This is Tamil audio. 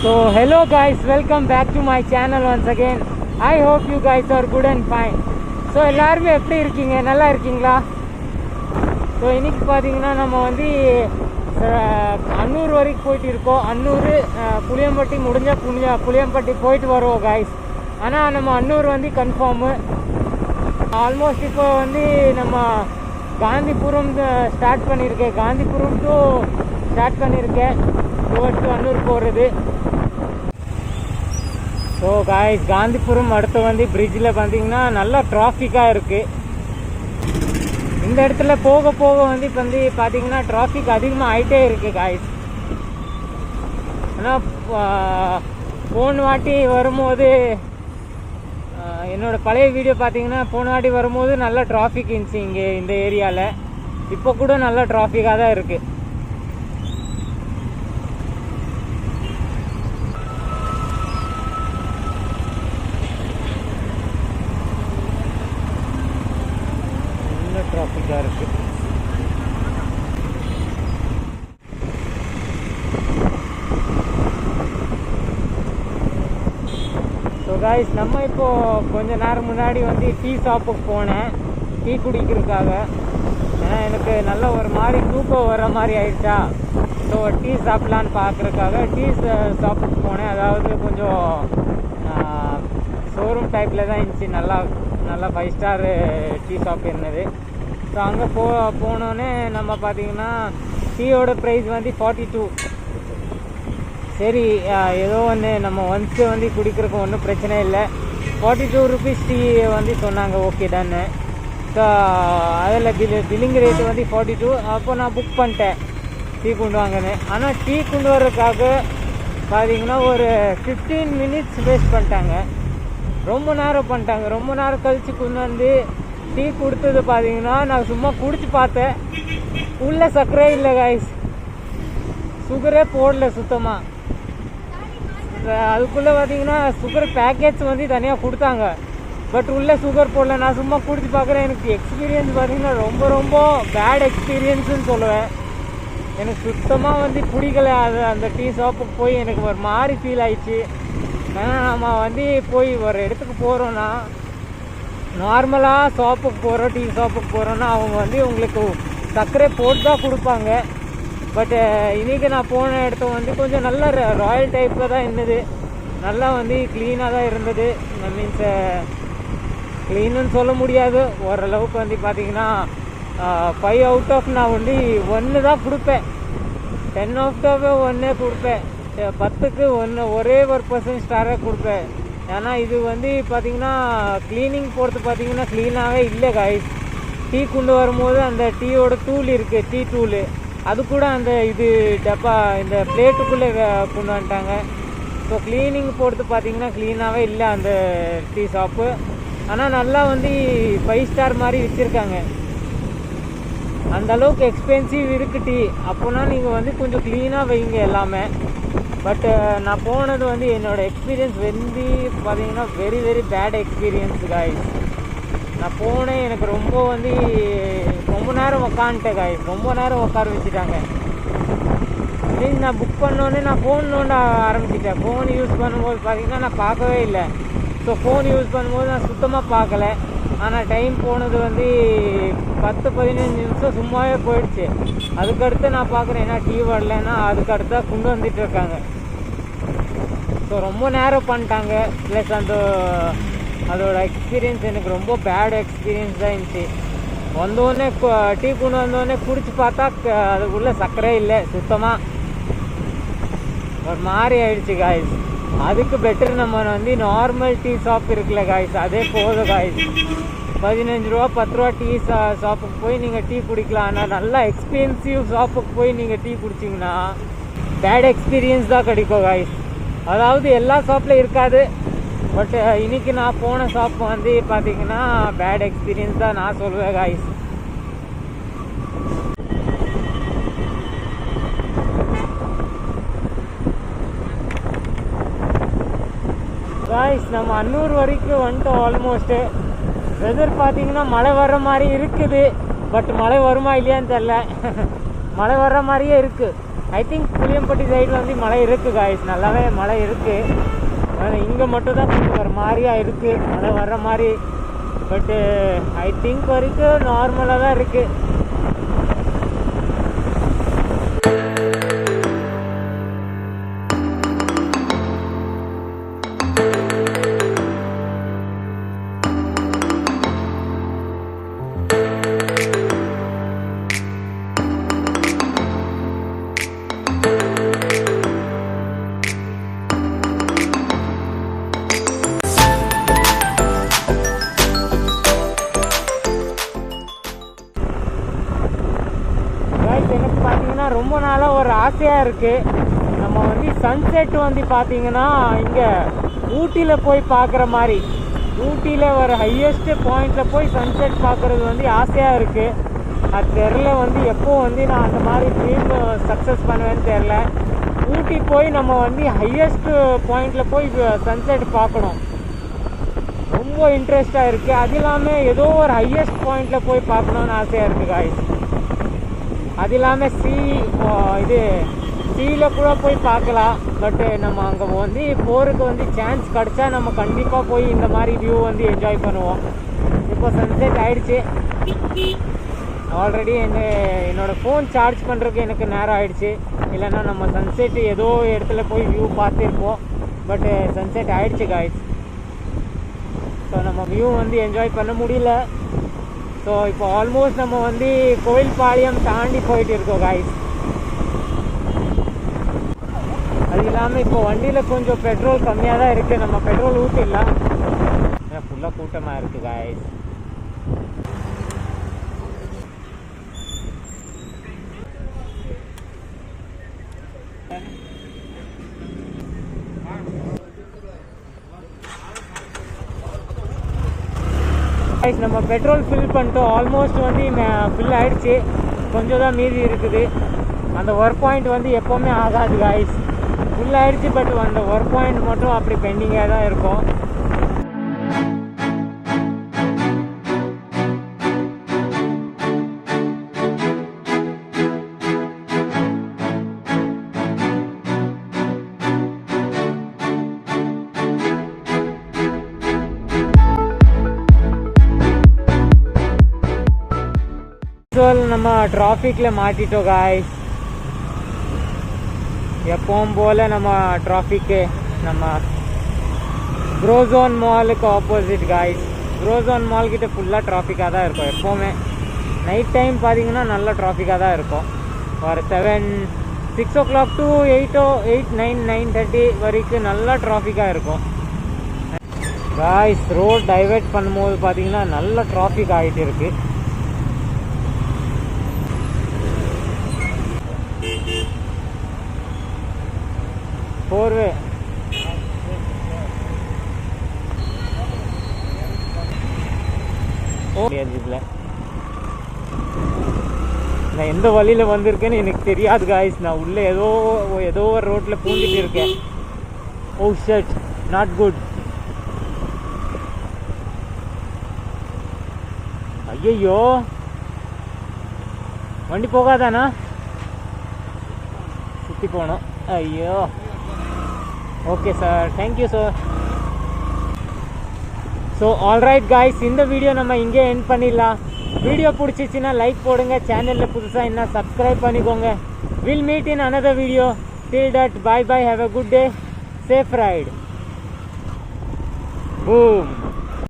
So hello guys, welcome back to my channel once again. I hope you guys are good and fine. So எல்லாருமே எப்படி இருக்கீங்க? நல்லா இருக்கீங்களா? ஸோ இன்னைக்கு பார்த்தீங்கன்னா நம்ம வந்து அன்னூர் வரைக்கும் போயிட்டு இருக்கோம். அன்னூர் புளியம்பட்டி முடிஞ்சால் புளியம்பட்டி போயிட்டு வருவோம் காய்ஸ். ஆனால் நம்ம அன்னூர் வந்து கன்ஃபார்மு. ஆல்மோஸ்ட் இப்போ வந்து நம்ம காந்திபுரம் ஸ்டார்ட் பண்ணியிருக்கேன். காந்திபுரம் டு ஸ்டார்ட் பண்ணியிருக்கேன் டுவர்ட்ஸ் அன்னூர் போகிறது. ஸோ காய்ஸ், காந்திபுரம் அடுத்து வந்து பிரிட்ஜில் பார்த்தீங்கன்னா நல்லா டிராஃபிக்காக இருக்குது. இந்த இடத்துல போக போக வந்து இப்போ வந்து பார்த்தீங்கன்னா டிராஃபிக் அதிகமாக ஆகிட்டே இருக்குது காய்ஸ். ஆனால் போன வாட்டி வரும்போது என்னோடய பழைய வீடியோ பார்த்தீங்கன்னா போன வாட்டி வரும்போது நல்லா டிராஃபிக் இருந்துச்சு இங்கே இந்த ஏரியாவில். இப்போ கூட நல்லா டிராஃபிக்காக தான் இருக்குது. டிராஃபிக்காக இருக்குது. ஸோ காய்ஸ், நம்ம இப்போது கொஞ்ச நேரம் முன்னாடி வந்து டீ ஷாப்புக்கு போனேன் டீ குடிக்கிறதுக்காக. ஏன்னா எனக்கு நல்ல ஒரு மாதிரி தூக்கம் வர மாதிரி ஆயிடுச்சா. ஸோ டீ சாப்பிட்லான்னு பார்க்குறதுக்காக டீ ஷாப்புக்கு போனேன். அதாவது கொஞ்சம் ஷோரூம் டைப்பில் தான் இருந்துச்சு. நல்லா 5 ஸ்டார் டீ ஷாப் இருந்தது. ஸோ அங்கே போனோன்னே நம்ம பார்த்தீங்கன்னா டீயோட ப்ரைஸ் வந்து 42. சரி, ஏதோ ஒன்று நம்ம ஒன்ஸு வந்து குடிக்கிறதுக்கு ஒன்றும் பிரச்சனை இல்லை. 42 ருபீஸ் டீ வந்து சொன்னாங்க. ஓகே தானே. ஸோ அதில் பில்லிங் ரேட்டு வந்து 42. அப்போ நான் புக் பண்ணிட்டேன் டீ கொண்டு வாங்கினேன். ஆனால் டீ கொண்டு வர்றதுக்காக பார்த்தீங்கன்னா ஒரு 15 மினிட்ஸ் வேஸ்ட் பண்ணிட்டாங்க. ரொம்ப நேரம் பண்ணிட்டாங்க. ரொம்ப நேரம் கழித்து கொண்டு வந்து டீ கொடுத்தது பார்த்தீங்கன்னா நான் சும்மா குடிச்சு பார்த்தேன். உள்ள சர்க்கரை இல்லை காய்ஸ், சுகரே போடல சுத்தமாக. அதுக்குள்ளே பார்த்தீங்கன்னா சுகர் பேக்கேஜ் வந்து தனியாக கொடுத்தாங்க, பட் உள்ளே சுகர் போடல. நான் சும்மா குடிச்சு பார்க்குறேன். எனக்கு எக்ஸ்பீரியன்ஸ் பார்த்தீங்கன்னா ரொம்ப பேட் எக்ஸ்பீரியன்ஸுன்னு சொல்லுவேன். எனக்கு சுத்தமாக வந்து பிடிக்கல. அது அந்த டீ ஷாப்புக்கு போய் எனக்கு ஒரு மாதிரி ஃபீல் ஆயிடுச்சு. ஏன்னா நம்ம வந்து போய் ஒரு இடத்துக்கு போகிறோன்னா, நார்மலாக ஷாப்புக்கு போகிறோம், டீ ஷாப்புக்கு போகிறோன்னா அவங்க வந்து உங்களுக்கு சர்க்கரை போட்டு தான் கொடுப்பாங்க. பட் இன்றைக்கி நான் போன இடத்த வந்து கொஞ்சம் நல்ல ராயல் டைப்பில் தான் இருந்தது. நல்லா வந்து க்ளீனாக தான் இருந்தது. மீன்ஸ் க்ளீனுன்னு சொல்ல முடியாது, ஓரளவுக்கு வந்து பார்த்திங்கன்னா 5 அவுட் ஆஃப் நான் வந்து 1 தான் கொடுப்பேன். 10 அவுட் ஆஃப் 1 கொடுப்பேன். 10க்கு 1 ஒரே ஒரு % ஸ்டாராக கொடுப்பேன். ஏன்னா இது வந்து பார்த்திங்கன்னா க்ளீனிங் போகிறது பார்த்திங்கன்னா க்ளீனாகவே இல்லை காய்ஸ். டீ கொண்டு வரும்போது அந்த டீயோட தூள் இருக்குது, டீ தூள், அது கூட அந்த இது டப்பா இந்த பிளேட்டுக்குள்ளே கொண்டு வந்துட்டாங்க. ஸோ க்ளீனிங் போகிறது பார்த்திங்கன்னா க்ளீனாகவே இல்லை அந்த டீ ஷாப்பு. ஆனால் நல்லா வந்து 5 ஸ்டார் மாதிரி வச்சுருக்காங்க. அந்தளவுக்கு எக்ஸ்பென்சிவ் இருக்குது டீ. அப்போனா நீங்கள் வந்து கொஞ்சம் க்ளீனாக வைங்க எல்லாமே. பட் நான் போனது வந்து என்னோடய எக்ஸ்பீரியன்ஸ் வந்து பார்த்தீங்கன்னா வெரி பேட் எக்ஸ்பீரியன்ஸ் காய்ஸ். நான் போனேன், எனக்கு ரொம்ப நேரம் உக்காந்துட்டேன் காய்ஸ். ரொம்ப நேரம் உட்கார வச்சுட்டாங்க. மீன்ஸ் நான் புக் பண்ணோன்னே நான் ஃபோன் நோண்ட ஆரம்பிச்சிட்டேன். ஃபோன் யூஸ் பண்ணும்போது பார்த்தீங்கன்னா நான் பார்க்கவே இல்லை. ஸோ ஃபோன் யூஸ் பண்ணும்போது நான் சுத்தமாக பார்க்கல. ஆனால் டைம் போனது வந்து 10-15 நிமிஷம் சும்மாவே போயிடுச்சு. அதுக்கடுத்து நான் பார்க்குறேன் ஏன்னா டீ வரலன்னா அதுக்கடுத்து தான் கொண்டு வந்துட்டு இருக்காங்க. ஸோ ரொம்ப நேரம் பண்ணிட்டாங்க. ப்ளஸ் அதோட எக்ஸ்பீரியன்ஸ் எனக்கு ரொம்ப பேட் எக்ஸ்பீரியன்ஸ் தான் இருந்துச்சு. வந்தோடனே டீ கொண்டு வந்தோடனே குடிச்சு பார்த்தா அதுக்குள்ளே சர்க்கரை இல்லை, சுத்தமாக ஒரு மாதிரி ஆயிடுச்சு காய்ஸ். அதுக்கு பெட்டர் நம்ம வந்து நார்மல் டீ ஷாப் இருக்குல்ல காய்ஸ், அதே போதும் காய்ஸ். 15 ரூபா 10 ரூபா டீ ஷாப்புக்கு போய் நீங்கள் டீ குடிக்கலாம். ஆனால் நல்லா எக்ஸ்பென்சிவ் ஷாப்புக்கு போய் நீங்கள் டீ குடிச்சிங்கன்னா பேட் எக்ஸ்பீரியன்ஸ் தான் கிடைக்கும் காய்ஸ். அதாவது எல்லா ஷாப்பில் இருக்காது, பட் இன்றைக்கி நான் போன ஷாப் வந்து பார்த்திங்கன்னா பேட் எக்ஸ்பீரியன்ஸ் தான் நான் சொல்லுவேன் காய்ஸ். காய்ஸ், நம்ம அன்னூர் வரைக்கும் வந்துட்டோம் ஆல்மோஸ்ட்டு. வெதர் பார்த்தீங்கன்னா மழை வர்ற மாதிரி இருக்குது, பட் மழை வருமா இல்லையான்னு தெரில. மழை வர்ற மாதிரியே இருக்குது. ஐ திங்க் புளியம்பட்டி சைடில் வந்து மழை இருக்குது காய்ஸ், நல்லாவே மழை இருக்குது. ஆனால் இங்கே மட்டும் தான் கொஞ்சம் ஒரு மாதிரியாக இருக்குது மழை வர்ற மாதிரி. பட்டு ஐ திங்க் வரைக்கும் நார்மலாக தான் இருக்குது. எனக்கு பார்த்தீங்கன்னா ரொம்ப நாளாக ஒரு ஆசையாக இருக்குது. நம்ம வந்து சன்செட் வந்து பார்த்தீங்கன்னா இங்கே ஊட்டியில் போய் பார்க்குற மாதிரி, ஊட்டியில் ஒரு ஹையஸ்ட் பாயிண்டில் போய் சன்செட் பார்க்குறது வந்து ஆசையாக இருக்குது. அது தெரில வந்து எப்போ வந்து நான் அந்த மாதிரி ட்ரீம் சக்ஸஸ் பண்ணுவேன்னு தெரில. ஊட்டி போய் நம்ம வந்து ஹையஸ்ட் பாயிண்டில் போய் சன்செட் பார்க்கணும், ரொம்ப இன்ட்ரெஸ்டாக இருக்குது. அது இல்லாமல் ஏதோ ஒரு ஹையஸ்ட் பாயிண்டில் போய் பார்க்கணுன்னு ஆசையாக இருக்குது காய்ஸ். அது இல்லாமல் இது சீயில் கூட போய் பார்க்கலாம். பட்டு நம்ம அங்கே வந்து போகிறதுக்கு வந்து சான்ஸ் கிடச்சா நம்ம கண்டிப்பாக போய் இந்த மாதிரி வியூ வந்து என்ஜாய் பண்ணுவோம். இப்போ சன்செட் ஆகிடுச்சு. ஆல்ரெடி என்னோடய ஃபோன் சார்ஜ் பண்ணுறதுக்கு எனக்கு நேரம் ஆகிடுச்சு. இல்லைன்னா நம்ம சன்செட் ஏதோ இடத்துல போய் வியூ பார்த்துருப்போம். பட்டு சன்செட் ஆகிடுச்சு காய்ஸ். ஸோ நம்ம வியூ வந்து என்ஜாய் பண்ண முடியல. ஸோ இப்போ ஆல்மோஸ்ட் நம்ம வந்து கோயில்பாளையம் தாண்டி போயிட்டு இருக்கோம் காய்ஸ். அது இல்லாமல் இப்போ வண்டியில் கொஞ்சம் பெட்ரோல் கம்மியாக தான் இருக்குது. நம்ம பெட்ரோல் ஊற்றிடலாம். ஃபுல்லாக கூட்டமாக இருக்குது காய்ஸ். நம்ம பெட்ரோல் ஃபில் பண்ணிட்டோம். ஆல்மோஸ்ட் வந்து ஃபில் ஆகிடுச்சு. கொஞ்சம் தான் மீதி இருக்குது. அந்த ஒர்க் பாயிண்ட் வந்து எப்போவுமே ஆகாது காய்ஸ். ஃபுல் ஆகிடுச்சு. பட் அந்த ஒர்க் பாயிண்ட் மட்டும் அப்படி பெண்டிங்காக தான் இருக்கும். நம்ம டிராஃபிக்கில் மாட்டிட்டோம் காய்ஸ். எப்பவும் போல் நம்ம டிராஃபிக்கு நம்ம ப்ரோசோன் மாலுக்கு ஆப்போசிட் காய்ஸ். ப்ரோசோன் மால் கிட்ட ஃபுல்லாக டிராஃபிக்காக தான் இருக்கும் எப்போவுமே. நைட் டைம் பார்த்தீங்கன்னா நல்ல டிராஃபிக்காக தான் இருக்கும். ஒரு 6 o'clock to 8, 9:30 வரைக்கும் நல்லா டிராஃபிக்காக இருக்கும் காய்ஸ். ரோட் டைவர்ட் பண்ணும்போது பார்த்தீங்கன்னா நல்ல டிராஃபிக் ஆகிட்டு இருக்குது. போர்வே இதில் நான் எந்த வழியில் வந்திருக்கேன்னு எனக்கு தெரியாது காய்ஸ். நான் உள்ளே ஏதோ ஒரு ரோட்டில் பூந்துட்டு இருக்கேன். Oh shut, not good. ஐயோ, வண்டி போகாதானா? சுற்றி போனோம். ஐயோ, okay sir, thank you sir. So alright guys, இந்த வீடியோ நம்ம இங்கே எண்ட் பண்ணிடலாம். வீடியோ பிடிச்சிச்சின்னா லைக் போடுங்க. சேனலில் புதுசாக என்ன சப்ஸ்கிரைப் பண்ணிக்கோங்க. Will meet in another video. till that, bye bye, have a good day, safe ride. Boom.